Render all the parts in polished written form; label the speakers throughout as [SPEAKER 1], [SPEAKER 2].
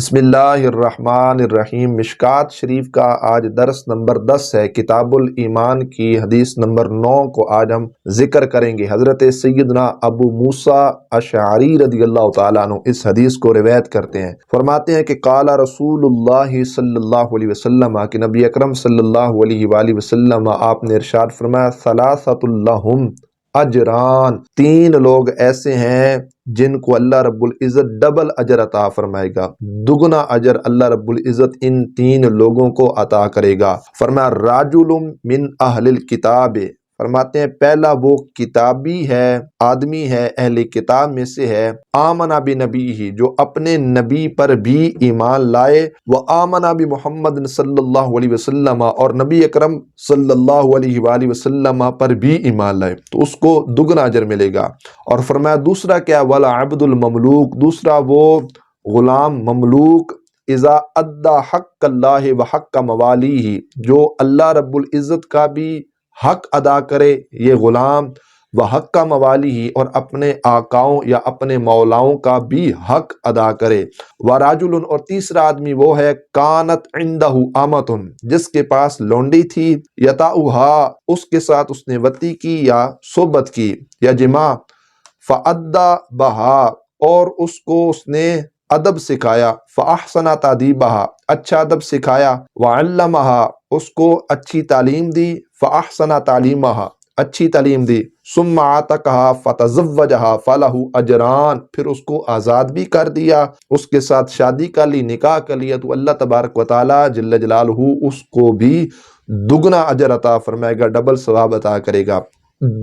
[SPEAKER 1] بسم اللہ الرحمن الرحیم۔ مشکات شریف کا آج درس نمبر 10 ہے۔ کتاب الایمان کی حدیث نمبر 9 کو آج ہم ذکر کریں گے۔ حضرت سیدنا ابو موسیٰ اشعری رضی اللہ تعالیٰ عنہ اس حدیث کو روایت کرتے ہیں، فرماتے ہیں کہ قال رسول اللہ صلی اللہ علیہ وسلم، کہ نبی اکرم صلی اللہ علیہ وآلہ وسلم آپ نے ارشاد فرمایا، ثلاثۃ لہم اجران، تین لوگ ایسے ہیں جن کو اللہ رب العزت ڈبل اجر عطا فرمائے گا، دگنا اجر اللہ رب العزت ان تین لوگوں کو عطا کرے گا۔ فرمایا راجل من اہل الکتاب، فرماتے ہیں پہلا وہ کتابی ہے، آدمی ہے، اہل کتاب میں سے ہے، آمن بنبیہ، جو اپنے نبی پر بھی ایمان لائے، وآمن بمحمد صلی اللہ علیہ وسلم، اور نبی اکرم صلی اللہ علیہ وآلہ وسلم پر بھی ایمان لائے، تو اس کو دگنا اجر ملے گا۔ اور فرمایا دوسرا کیا، والعبد المملوک، دوسرا وہ غلام مملوک، اذا ادى حق اللہ وحق موالیہ، جو اللہ رب العزت کا بھی حق ادا کرے یہ غلام، وحق موالیہ، اور اپنے آقاؤں یا اپنے مولاؤں کا بھی حق ادا کرے۔ وراجل، اور تیسرا آدمی وہ ہے، کانت عندہ امۃ، جس کے پاس لونڈی تھی، یطأھا، اس کے ساتھ اس نے وطی کی یا صحبت کی یا جماع، فأدى بہا، اور اس کو اس نے ادب سکھایا، فأحسن تأدیبہا، اچھا ادب سکھایا، وعلمہا، اس کو اچھی تعلیم دی، فأحسن تعلیمہا، اچھی تعلیم دی، ثم عتقہا فتزوجہا فلہ اجران، پھر اس کو آزاد بھی کر دیا، اس کے ساتھ شادی کر لی، نکاح کر لیا، تو اللہ تبارک و تعالی جل جلالہ اس کو بھی دگنا اجر عطا فرمائے گا، ڈبل ثواب عطا کرے گا۔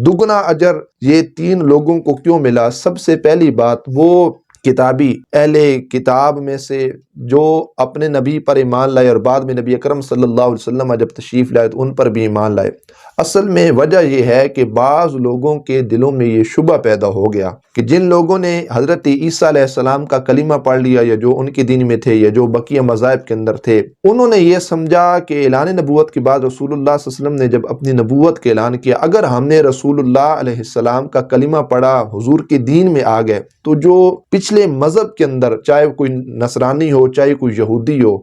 [SPEAKER 1] دگنا اجر یہ تین لوگوں کو کیوں ملا؟ سب سے پہلی بات، وہ کتابی اہل کتاب میں سے جو اپنے نبی پر ایمان لائے، اور بعد میں نبی اکرم صلی اللہ علیہ وسلم جب تشریف لائے تو ان پر بھی ایمان لائے۔ اصل میں وجہ یہ ہے کہ بعض لوگوں کے دلوں میں یہ شبہ پیدا ہو گیا کہ جن لوگوں نے حضرت عیسیٰ علیہ السلام کا کلمہ پڑھ لیا، یا جو ان کے دین میں تھے، یا جو بقیہ مذاہب کے اندر تھے، انہوں نے یہ سمجھا کہ اعلان نبوت کے بعد رسول اللہ صلی اللہ علیہ وسلم نے جب اپنی نبوت کا اعلان کیا، اگر ہم نے رسول اللہ علیہ السلام کا کلمہ پڑھا، حضور کے دین میں آ گئے، تو جو پچھلے مذہب کے اندر، چاہے کوئی نصرانی ہو، چاہے کوئی یہودی ہو،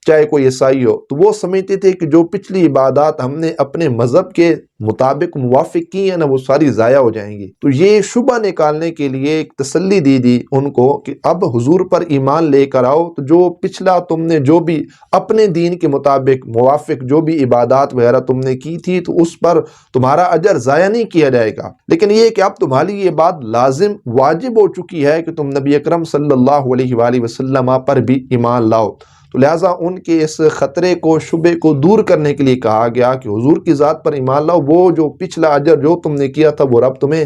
[SPEAKER 1] چاہے کوئی عیسائی ہو، تو وہ سمجھتے تھے کہ جو پچھلی عبادات ہم نے اپنے مذہب کے مطابق موافق کی ہیں نا، وہ ساری ضائع ہو جائیں گی۔ تو یہ شبہ نکالنے کے لیے ایک تسلی دی ان کو کہ اب حضور پر ایمان لے کر آؤ، تو جو پچھلا تم نے جو بھی اپنے دین کے مطابق موافق جو بھی عبادات وغیرہ تم نے کی تھی، تو اس پر تمہارا اجر ضائع نہیں کیا جائے گا، لیکن یہ کہ اب تمہاری یہ بات لازم واجب ہو چکی ہے کہ تم نبی اکرم صلی اللہ علیہ وآلہ وسلم پر بھی ایمان لاؤ۔ تو لہٰذا ان کے اس خطرے کو، شبے کو دور کرنے کے لیے کہا گیا کہ حضور کی ذات پر ایمان لاؤ، وہ جو پچھلا اجر جو تم نے کیا تھا وہ رب تمہیں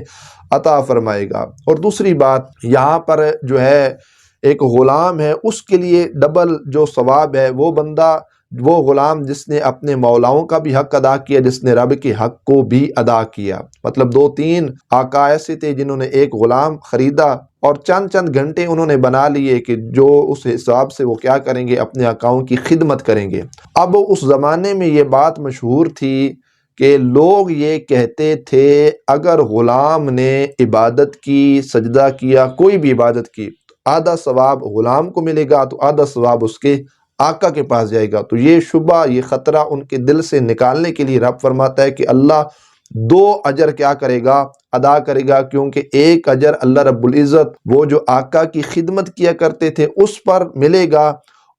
[SPEAKER 1] عطا فرمائے گا۔ اور دوسری بات، یہاں پر جو ہے ایک غلام ہے، اس کے لیے ڈبل جو ثواب ہے، وہ بندہ، وہ غلام جس نے اپنے مولاؤں کا بھی حق ادا کیا، جس نے رب کے حق کو بھی ادا کیا۔ مطلب دو تین آقا ایسے تھے جنہوں نے ایک غلام خریدا، اور چند گھنٹے انہوں نے بنا لیے کہ جو اس حساب سے وہ کیا کریں گے، اپنے آقاؤں کی خدمت کریں گے۔ اب اس زمانے میں یہ بات مشہور تھی کہ لوگ یہ کہتے تھے اگر غلام نے عبادت کی، سجدہ کیا، کوئی بھی عبادت کی، آدھا ثواب غلام کو ملے گا، تو آدھا ثواب اس کے آقا کے پاس جائے گا۔ تو یہ شبہ، یہ خطرہ ان کے دل سے نکالنے کے لیے رب فرماتا ہے کہ اللہ دو اجر کیا کرے گا، ادا کرے گا، کیونکہ ایک اجر اللہ رب العزت وہ جو آقا کی خدمت کیا کرتے تھے اس پر ملے گا،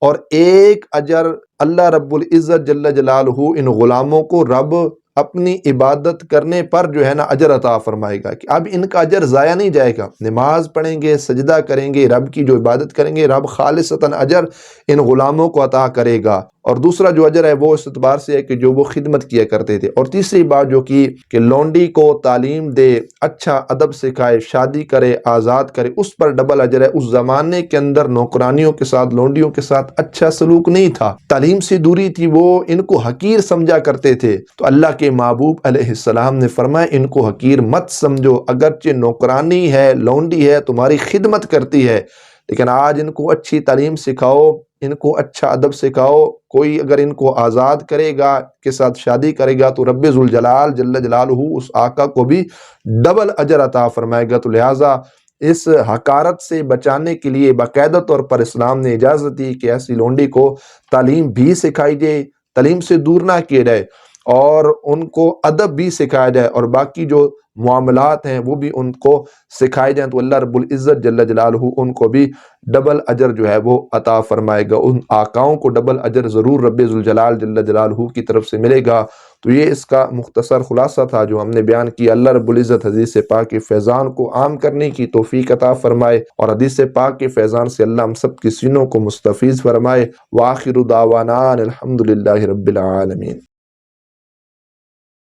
[SPEAKER 1] اور ایک اجر اللہ رب العزت جل جلالہ ان غلاموں کو رب اپنی عبادت کرنے پر جو ہے نا اجر عطا فرمائے گا، کہ اب ان کا اجر ضائع نہیں جائے گا، نماز پڑھیں گے، سجدہ کریں گے، رب کی جو عبادت کریں گے، رب خالصتاً اجر ان غلاموں کو عطا کرے گا۔ اور دوسرا جو اجر ہے وہ اس اعتبار سے ہے کہ جو وہ خدمت کیا کرتے تھے۔ اور تیسری بات جو کی کہ لونڈی کو تعلیم دے، اچھا ادب سکھائے، شادی کرے، آزاد کرے، اس پر ڈبل اجر ہے۔ اس زمانے کے اندر نوکرانیوں کے ساتھ، لونڈیوں کے ساتھ اچھا سلوک نہیں تھا، تعلیم سے دوری تھی، وہ ان کو حقیر سمجھا کرتے تھے۔ تو اللہ کے محبوب علیہ السلام نے فرمایا ان کو حقیر مت سمجھو، اگرچہ نوکرانی ہے، لونڈی ہے، تمہاری خدمت کرتی ہے، لیکن آج ان کو اچھی تعلیم سکھاؤ، ان کو اچھا ادب سکھاؤ۔ کوئی اگر ان کو آزاد کرے گا، کے ساتھ شادی کرے گا، تو رب ذوالجلال جل جلالہ اس آقا کو بھی ڈبل اجر عطا فرمائے گا۔ تو لہٰذا اس حقارت سے بچانے کے لیے باقاعدہ طور پر اسلام نے اجازت دی کہ ایسی لونڈی کو تعلیم بھی سکھائی جائے، تعلیم سے دور نہ کیا جائے، اور ان کو ادب بھی سکھایا جائے، اور باقی جو معاملات ہیں وہ بھی ان کو سکھائے جائیں، تو اللہ رب العزت جل جلالہ ان کو بھی ڈبل اجر جو ہے وہ عطا فرمائے گا۔ ان آقاؤں کو ڈبل اجر ضرور رب ذوالجلال جل جلالہ کی طرف سے ملے گا۔ تو یہ اس کا مختصر خلاصہ تھا جو ہم نے بیان کیا۔ اللہ رب العزت حدیث پاک کے فیضان کو عام کرنے کی توفیق عطا فرمائے، اور حدیث پاک کے فیضان سے اللہ ہم سب کی سینوں کو مستفیض فرمائے۔ وآخر دعوانا الحمدللہ رب العالمین۔